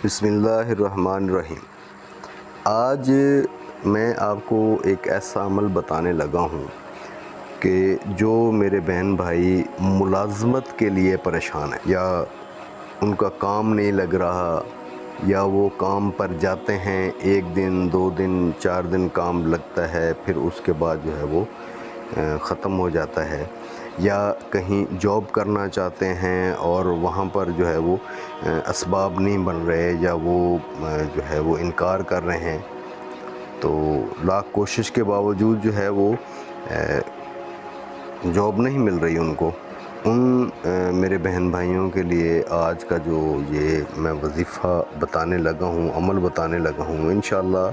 بسم اللہ الرحمن الرحیم۔ آج میں آپ کو ایک ایسا عمل بتانے لگا ہوں کہ جو میرے بہن بھائی ملازمت کے لیے پریشان ہیں، یا ان کا کام نہیں لگ رہا، یا وہ کام پر جاتے ہیں، 1 دن 2 دن 4 دن کام لگتا ہے، پھر اس کے بعد جو ہے وہ ختم ہو جاتا ہے، یا کہیں جاب کرنا چاہتے ہیں اور وہاں پر جو ہے وہ اسباب نہیں بن رہے، یا وہ جو ہے وہ انکار کر رہے ہیں، تو لاکھ کوشش کے باوجود جو ہے وہ جاب نہیں مل رہی ان کو۔ ان میرے بہن بھائیوں کے لیے آج کا جو یہ میں وظیفہ بتانے لگا ہوں، عمل بتانے لگا ہوں، انشاءاللہ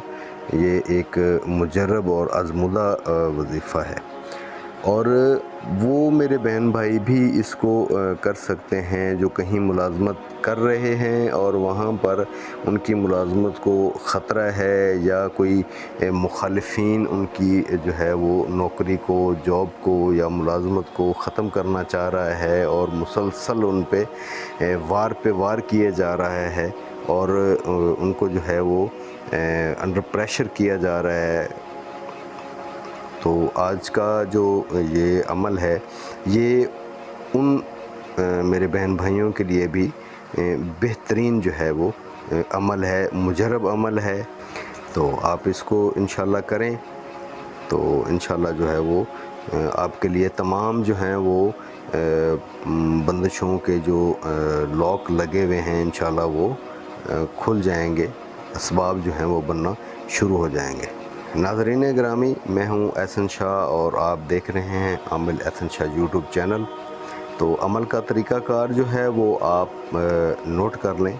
یہ ایک مجرب اور آزمودہ وظیفہ ہے، اور وہ میرے بہن بھائی بھی اس کو کر سکتے ہیں جو کہیں ملازمت کر رہے ہیں اور وہاں پر ان کی ملازمت کو خطرہ ہے، یا کوئی مخالفین ان کی جو ہے وہ نوکری کو، جاب کو یا ملازمت کو ختم کرنا چاہ رہا ہے، اور مسلسل ان پہ وار کیے جا رہا ہے، اور ان کو جو ہے وہ انڈر پریشر کیا جا رہا ہے۔ تو آج کا جو یہ عمل ہے، یہ ان میرے بہن بھائیوں کے لیے بھی بہترین جو ہے وہ عمل ہے، مجرب عمل ہے، تو آپ اس کو انشاءاللہ کریں، تو انشاءاللہ جو ہے وہ آپ کے لیے تمام جو ہیں وہ بندشوں کے جو لاک لگے ہوئے ہیں، انشاءاللہ وہ کھل جائیں گے، اسباب جو ہیں وہ بننا شروع ہو جائیں گے۔ ناظرین گرامی، میں ہوں احسن شاہ اور آپ دیکھ رہے ہیں عامل احسن شاہ یوٹیوب چینل۔ تو عمل کا طریقہ کار جو ہے وہ آپ نوٹ کر لیں۔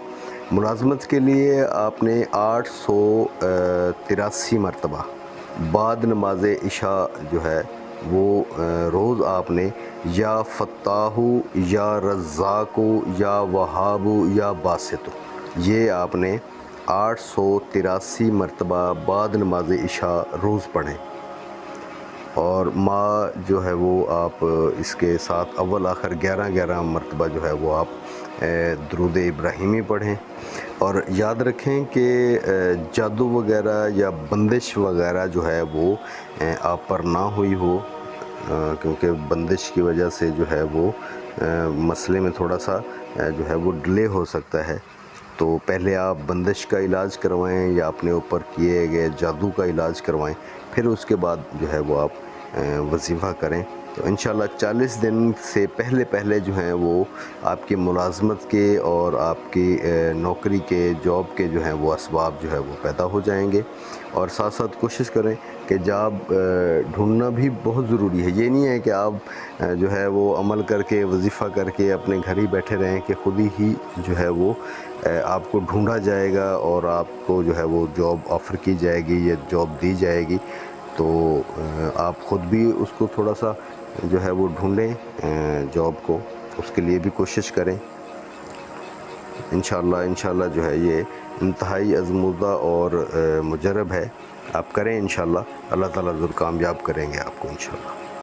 ملازمت کے لیے آپ نے 883 مرتبہ بعد نماز عشاء جو ہے وہ روز آپ نے یا فتاح، یا رزاق، یا وہاب، یا باسط، یہ آپ نے 883 مرتبہ بعد نماز عشاء روز پڑھیں، اور جو ہے وہ آپ اس کے ساتھ اول آخر 11 مرتبہ جو ہے وہ آپ درود ابراہیمی پڑھیں، اور یاد رکھیں کہ جادو وغیرہ یا بندش وغیرہ جو ہے وہ آپ پر نہ ہوئی ہو، کیونکہ بندش کی وجہ سے جو ہے وہ مسئلے میں تھوڑا سا جو ہے وہ ڈیلے ہو سکتا ہے، تو پہلے آپ بندش کا علاج کروائیں یا اپنے اوپر کیے گئے جادو کا علاج کروائیں، پھر اس کے بعد جو ہے وہ آپ وظیفہ کریں، تو انشاءاللہ 40 دن سے پہلے جو ہیں وہ آپ کی ملازمت کے اور آپ کی نوکری کے، جاب کے جو ہیں وہ اسباب جو ہے وہ پیدا ہو جائیں گے۔ اور ساتھ ساتھ کوشش کریں کہ جاب ڈھونڈنا بھی بہت ضروری ہے، یہ نہیں ہے کہ آپ جو ہے وہ عمل کر کے، وظیفہ کر کے اپنے گھر ہی بیٹھے رہیں، کہ خود ہی جو ہے وہ آپ کو ڈھونڈا جائے گا اور آپ کو جو ہے وہ جاب آفر کی جائے گی یا جاب دی جائے گی، تو آپ خود بھی اس کو تھوڑا سا جو ہے وہ ڈھونڈیں جاب کو، اس کے لیے بھی کوشش کریں۔ انشاءاللہ جو ہے یہ انتہائی آزمودہ اور مجرب ہے، آپ کریں انشاءاللہ، اللہ تعالیٰ ضرور کامیاب کریں گے آپ کو انشاءاللہ۔